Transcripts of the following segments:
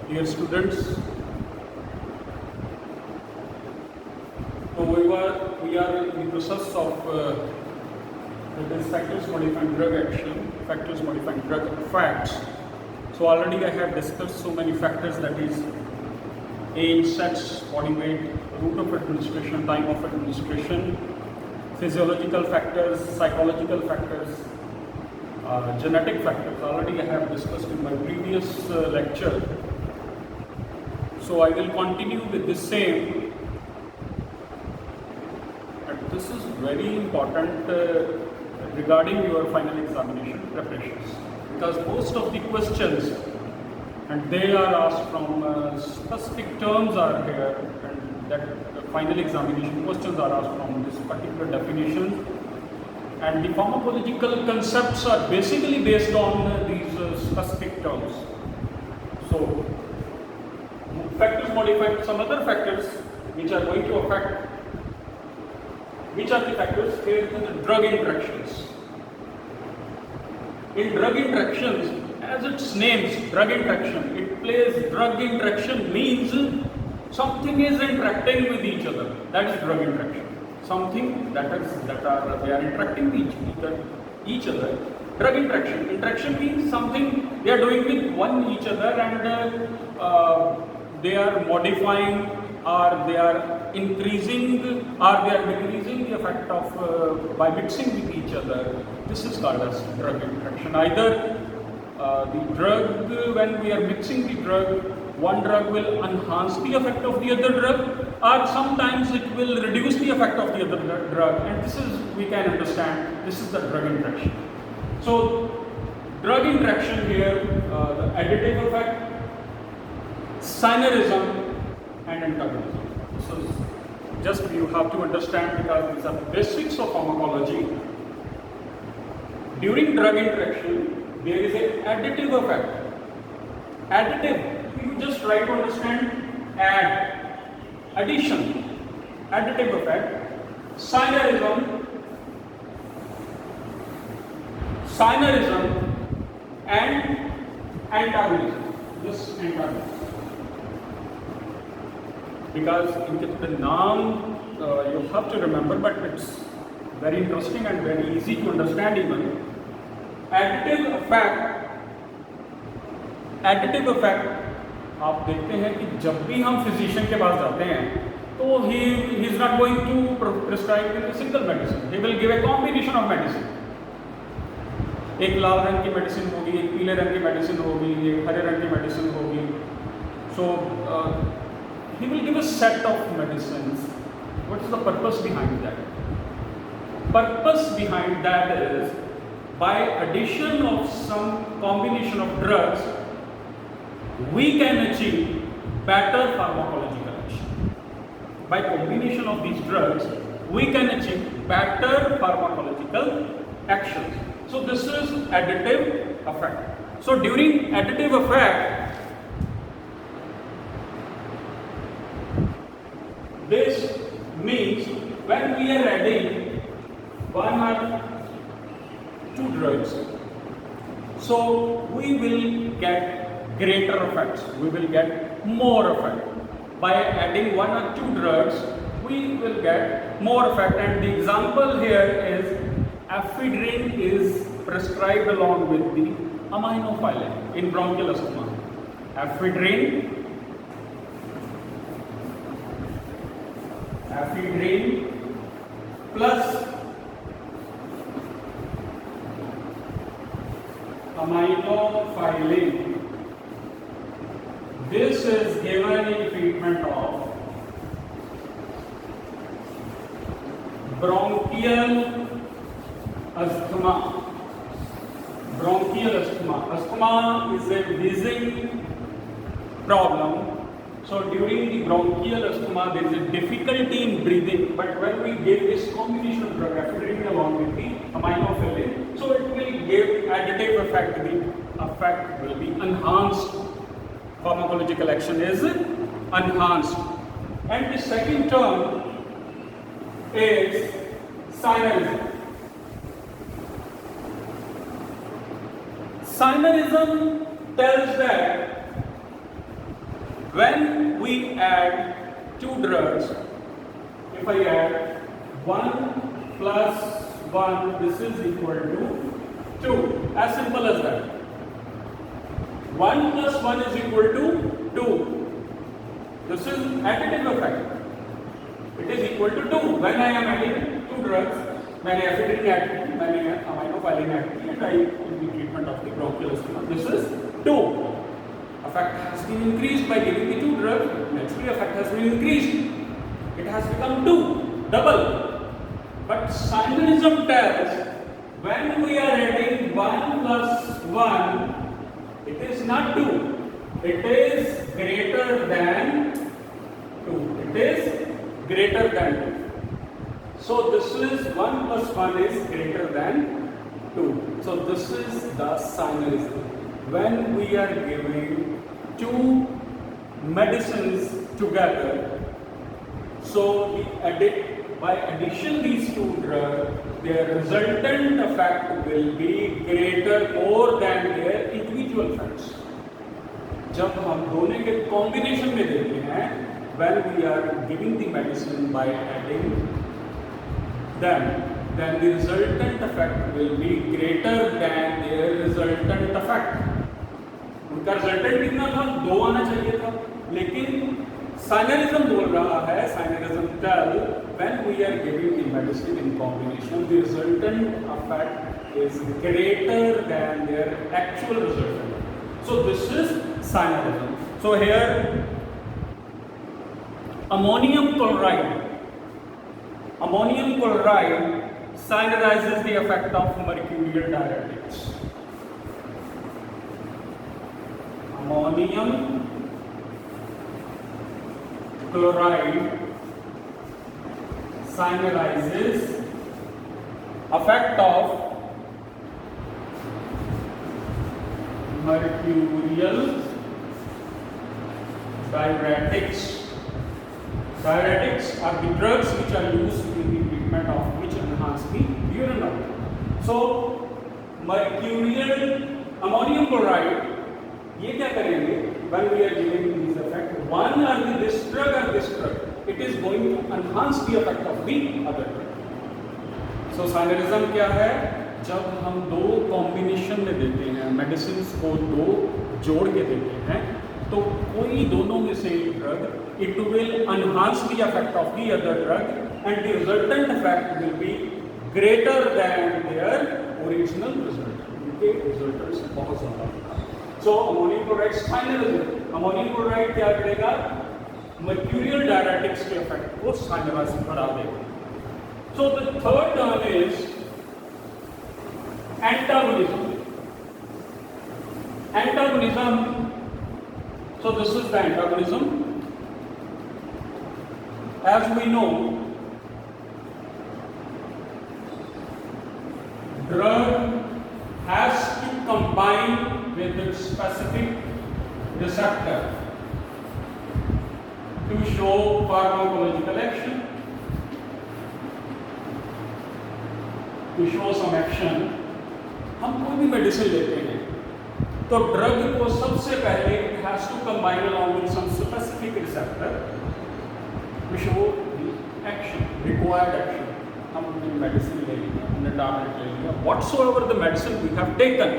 Dear students, so we are in the process of that is factors modifying drug action, factors modifying drug effects. So already I have discussed so many factors, that is age, sex, body weight, route of administration, time of administration, physiological factors, psychological factors, genetic factors. Already I have discussed in my previous lecture. So I will continue with the same. And this is very important regarding your final examination preparations, because most of the questions, and they are asked from specific terms are here, and that the final examination questions are asked from this particular definition, and the pharmacological concepts are basically based on these specific terms. So factors modifying some other factors which are going to affect. Which are the factors? Here are the drug interactions. In drug interactions, as its names, drug interaction, it plays drug interaction means something is interacting with each other. That is drug interaction. Something they are interacting with each other. Drug interaction. Interaction means something they are doing with each other, and they are modifying, or they are increasing, or they are decreasing the effect of by mixing with each other. This is called as drug interaction. Either the drug, when we are mixing the drug, one drug will enhance the effect of the other drug, or sometimes it will reduce the effect of the other drug, and this is, we can understand, this is the drug interaction. So drug interaction here, the additive effect, synergism, and antagonism. So just you have to understand, because these are the basics of pharmacology. During drug interaction, there is an additive effect. Additive, you just try to understand add, addition, additive effect, synergism, and antagonism. This antagonism. Because in the name you have to remember, but it's very interesting and very easy to understand even. Additive effect, आप देखते हैं कि जब भी हम physician के पास जाते हैं तो he is not going to prescribe a single medicine. He will give a combination of medicine. एक लाल रंग की मेडिसिन होगी, एक पीले रंग की मेडिसिन होगी, एक हरे रंग की मेडिसिन होगी. So he will give a set of medicines. What is the purpose behind that? Purpose behind that is, by addition of some combination of drugs, we can achieve better pharmacological action. By combination of these drugs, we can achieve better pharmacological actions. So this is additive effect. So during additive effect, this means when we are adding one or two drugs, so we will get greater effects, we will get more effect. By adding one or two drugs, we will get more effect. And the example here is ephedrine is prescribed along with the aminophylline in bronchial asthma. Ephedrine plus aminophylline. This is given in treatment of bronchial asthma. Bronchial asthma. Asthma is a wheezing problem. So during the bronchial asthma, there is a difficulty in breathing. But when we give this combination of drug, ephedrine along with the aminophylline, so it will give additive effect. The effect will be enhanced. Pharmacological action is enhanced. And the second term is synergism. Synergism tells that when we add two drugs, if I add 1 plus 1, this is equal to 2. As simple as that. 1 plus 1 is equal to 2. This is additive effect. It is equal to 2 when I am adding two drugs. मैंने acidic add की, मैंने aminophylline add की, and I in the treatment of the bronchial asthma. This is 2. Effect has been increased by giving the two drugs. Naturally, effect has been increased. It has become 2, double. But synergism tells when we are adding 1 plus 1, it is not 2. It is greater than 2. It is greater than 2. So this is 1 plus 1 is greater than 2. So this is the synergism. When we are giving two medicines together, so by addition these two drugs, their resultant effect will be greater more than their individual effects. जब हम दोनों के combination में देते हैं, when we are giving the medicine by adding them, then the resultant effect will be greater than their resultant effect. उनका resultant कितना था? 2 आना चाहिए था, लेकिन synergism बोल रहा है, synergism tell when we are giving the medicine in combination, the resultant effect is greater than their actual resultant. So this is synergism. So here ammonium chloride synerizes the effect of mercurial diuretics. Ammonium chloride synerizes effect of mercurial diuretics. Diuretics are the drugs which are used in the treatment of which enhance the urine output. So ammonium chloride, ये क्या करेंगे? When we are giving these effect, one or this drug or this drug, it is going to enhance the effect of the other drug. So synergism क्या है? जब हम दो combination में देते हैं, मेडिसिन को दो जोड़ के देते हैं, तो कोई दोनों में से एक drug, it will enhance the effect of the other drug and the resultant effect will be greater than their original result. उनके रिजल्टेंट से बहुत ज़्यादा. So ammonium chloride synergism. Ammonium chloride क्या करेगा? Mercurial diuretics के effect को synergism बढ़ा देगा. So the third term is antagonism. Antagonism. So this is the antagonism. As we know, drug has to combine with its specific receptor to show pharmacological action, to show some action. हम कोई भी medicine लेते हैं तो drug को सबसे पहले it has to combine along with some specific receptor to show the action, required action. हमने मेडिसिन ले लिया, हमने टैबलेट ले लिया, whatsoever the medicine we have taken.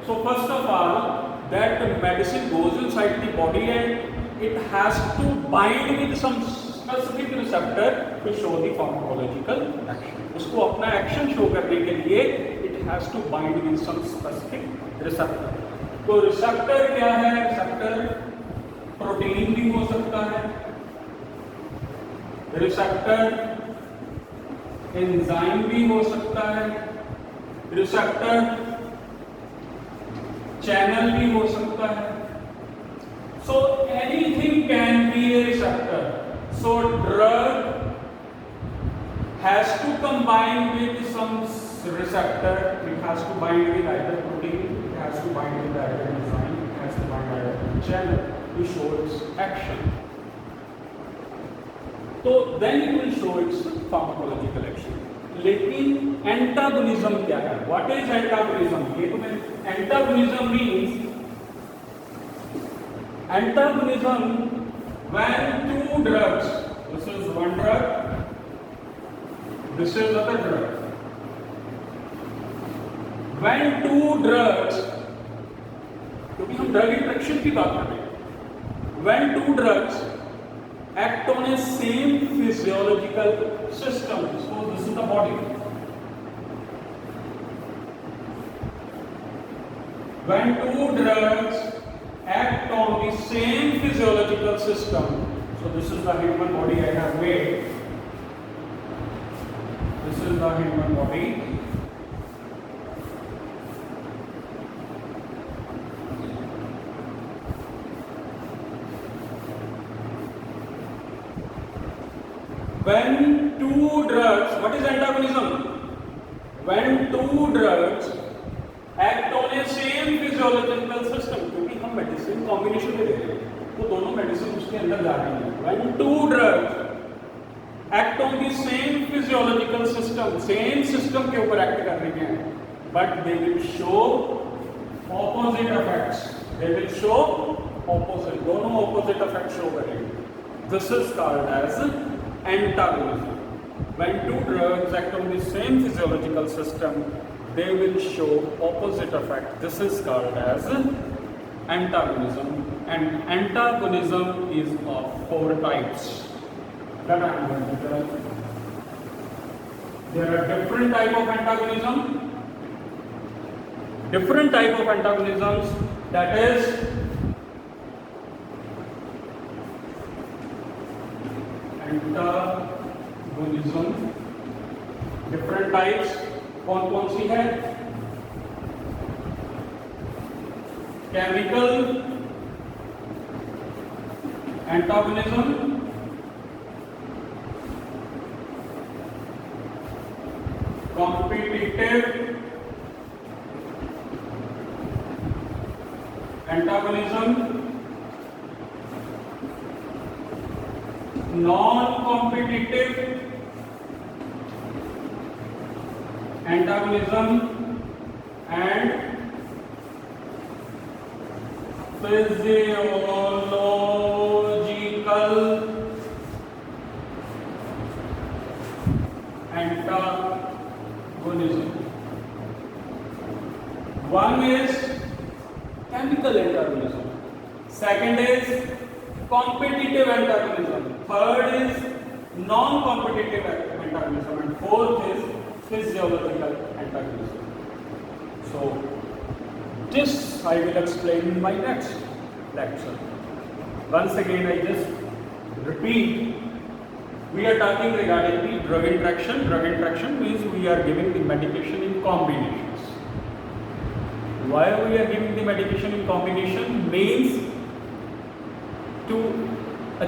So first of all, that medicine goes inside the body and it has to bind with some specific receptor to show the pharmacological action. उसको अपना action show करने के लिए it has to bind with some specific receptor. तो receptor क्या है? Receptor protein भी हो सकता है, receptor एंजाइम भी हो सकता है, रिसेप्टर चैनल भी हो सकता है. So anything can be a receptor. So drug has to combine with some receptor. It has to bind with either protein, it has to bind with either enzyme, it has to bind with either channel to show its action. तो then it will show its pharmacological action. लेकिन antagonism क्या है? What is antagonism? ये तो मैं antagonism means antagonism when two drugs, this is one drug, this is other drug. When two drugs, क्योंकि हम drug interaction की बात कर रहे हैं, when two drugs act on a same physiological system, so this is the body. When two drugs act on the same physiological system, so this is the human body I have made. This is the human body. When two drugs, what is antagonism? When two drugs act on a same physiological system, क्योंकि हम medicine combination में दे रहे हैं तो दोनों medicine उसके अंदर जा रही हैं. When two drugs act on the same physiological system, same system के ऊपर act कर रही हैं, but they will show opposite effects. They will show opposite. दोनों opposite effects show करेंगे. This is called as antagonism. When two drugs act on the same physiological system, they will show opposite effect. This is called as antagonism. And antagonism is of four types. That I am going to tell. There are different type of antagonism. Different type of antagonisms. That is antagonism. Different types. कौन कौन सी है? Chemical antagonism, competitive antagonism, non competitive antagonism, and physiological antagonism. One is chemical antagonism, second is competitive antagonism, third is non-competitive antagonism, and fourth is physiological antagonism. So this I will explain in my next lecture. Once again I just repeat, we are talking regarding the drug interaction. Drug interaction means we are giving the medication in combinations. Why we are giving the medication in combination means to